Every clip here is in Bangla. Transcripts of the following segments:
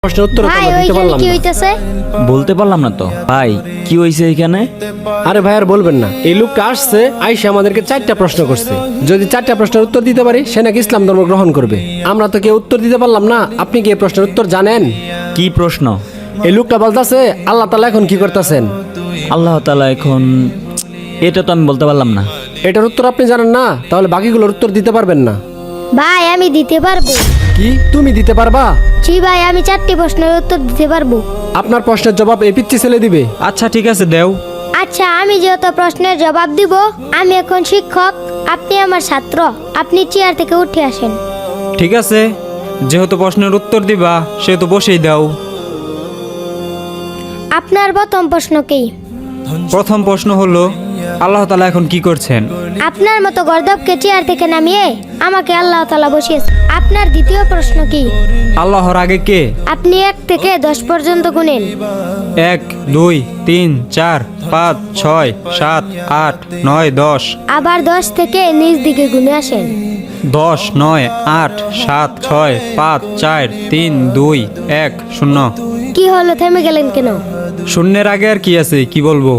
প্রশ্নের উত্তর তো ভাই আমরা দিতে ওইখানে পারলাম কি না। হইতাছে? বলতে পারলাম না তো ভাই, কি হয়েছে এখানে? আরে ভাই আর বলবেন না, এই লোকটা আসছে আইসা আমাদেরকে 4টা প্রশ্ন করছে। যদি 4টা প্রশ্নের উত্তর দিতে পারি সে নাকি ইসলাম ধর্ম গ্রহণ করবে। আমরা তো কেউ উত্তর দিতে পারলাম না। আপনি কি এই প্রশ্নের উত্তর জানেন? কি প্রশ্ন? এই লোকটা বলতেছে আল্লাহ তাআলা এখন কি করতেছেন। আল্লাহ তাআলা এখন, এটা তো আমি বলতে পারলাম না। এটার উত্তর আপনি জানেন না, তাহলে বাকিগুলোর উত্তর দিতে পারবেন না। ভাই আমি দিতে পারবো। কি তুমি দিতে পারবা? জি ভাই, আমি 4টি প্রশ্নের উত্তর দিতে পারবো। আপনার প্রশ্নের জবাব এই পিচ্চি ছেলে দিবে। আচ্ছা ঠিক আছে, দেও। আচ্ছা, আমি যেহেতু প্রশ্নের জবাব দিব, আমি এখন শিক্ষক, আপনি আমার ছাত্র, আপনি চেয়ার থেকে উঠে আসেন। ঠিক আছে, যেহেতু প্রশ্নের উত্তর দিবা সেহেতু বসেই দাও। আপনার প্রথম প্রশ্ন কি? প্রথম প্রশ্ন হলো, আল্লাহ তাআলা এখন কি করছেন? আপনার মতো গর্দবকে চেয়ার থেকে নামিয়ে আমাকে আল্লাহ তাআলা বসিয়েছে। আপনার দ্বিতীয় প্রশ্ন কি? আল্লাহর আগে কে? আপনি 1 থেকে 10 পর্যন্ত গুনেন। 1 2 3 4 5 6 7 8 9 10। আবার 10 থেকে নিচ দিকে গুনে আসেন। 10 9 8 7 6 5 4 3 2 1 0। কি হলো, থেমে গেলেন কেন? শূন্যের আগে আর কি আছে, কি বলবো?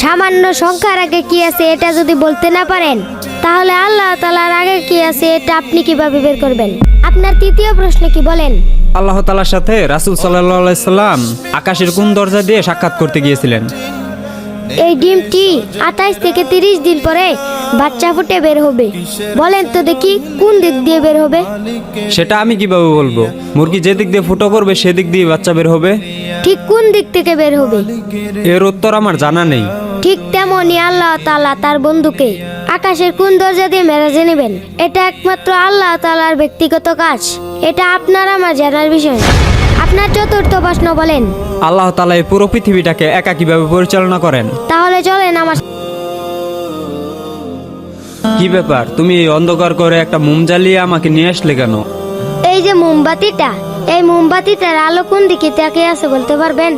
সামান্য সংখ্যার আগে কি আছে এটা যদি বলতে না পারেন, তাহলে আল্লাহ তাআলার আগে কি আছে এটা আপনি কিভাবে বের করবেন? আপনার তৃতীয় প্রশ্ন কি বলেন? আল্লাহ তাআলার সাথে রাসূল সাল্লাল্লাহু আলাইহি সাল্লাম আকাশের কোন দরজা দিয়ে সাক্ষাৎ করতে গিয়েছিলেন? এই ডিমটি 28 থেকে 30 দিন পরে বাচ্চা ফুটে বের হবে। বলেন তো দেখি কোন দিক দিয়ে বের হবে? সেটা আমি কিভাবে বলবো? মুরগি যে দিক দিয়ে ফুটো করবে সেদিক দিয়ে বাচ্চা বের হবে। ঠিক কোন দিক থেকে বের হবে? এর উত্তর আমার জানা নেই। ঠিক তেমনই আল্লাহ তাআলা তার বন্ধুকে আকাশের কোন দরজা দিয়ে মেরাজে নেবেন, এটা একমাত্র আল্লাহ তাআলার ব্যক্তিগত কাজ। এটা আপনার আমার জানার বিষয় না। আপনার চতুর্থ প্রশ্ন বলেন। আল্লাহ তাআলা এই পুরো পৃথিবীটাকে একা কিভাবে পরিচালনা করেন? তাহলে চলেন আমার। কি ব্যাপার, তুমি এই অন্ধকার করে একটা মোম জ্বালিয়ে আমাকে নিয়ে আসলে কেন? এই যে মোমবাতিটা, এই মোমবাতিটার আলো কোন দিকে তাকিয়ে আছে বলতে পারবেন?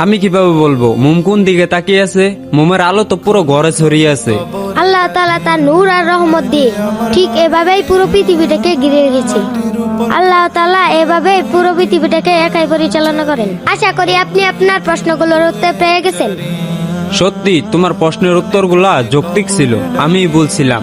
আমি কিভাবে বলবো মোম কোন দিকে তাকিয়ে আছে? মোমের আলো তো পুরো ঘরে ছড়িয়ে আছে। আল্লাহ তাআলা তার নূর আর রহমত দিয়ে ঠিক এভাবেই পুরো পৃথিবীটাকে ঘিরে রেখেছে। আল্লাহ তাআলা এভাবেই পুরো পৃথিবীটাকে একাই পরিচালনা করেন। আশা করি আপনি আপনার প্রশ্নগুলোর উত্তর পেয়ে গেছেন। সত্যি তোমার প্রশ্নের উত্তরগুলা যৌক্তিক ছিল, আমি বলছিলাম।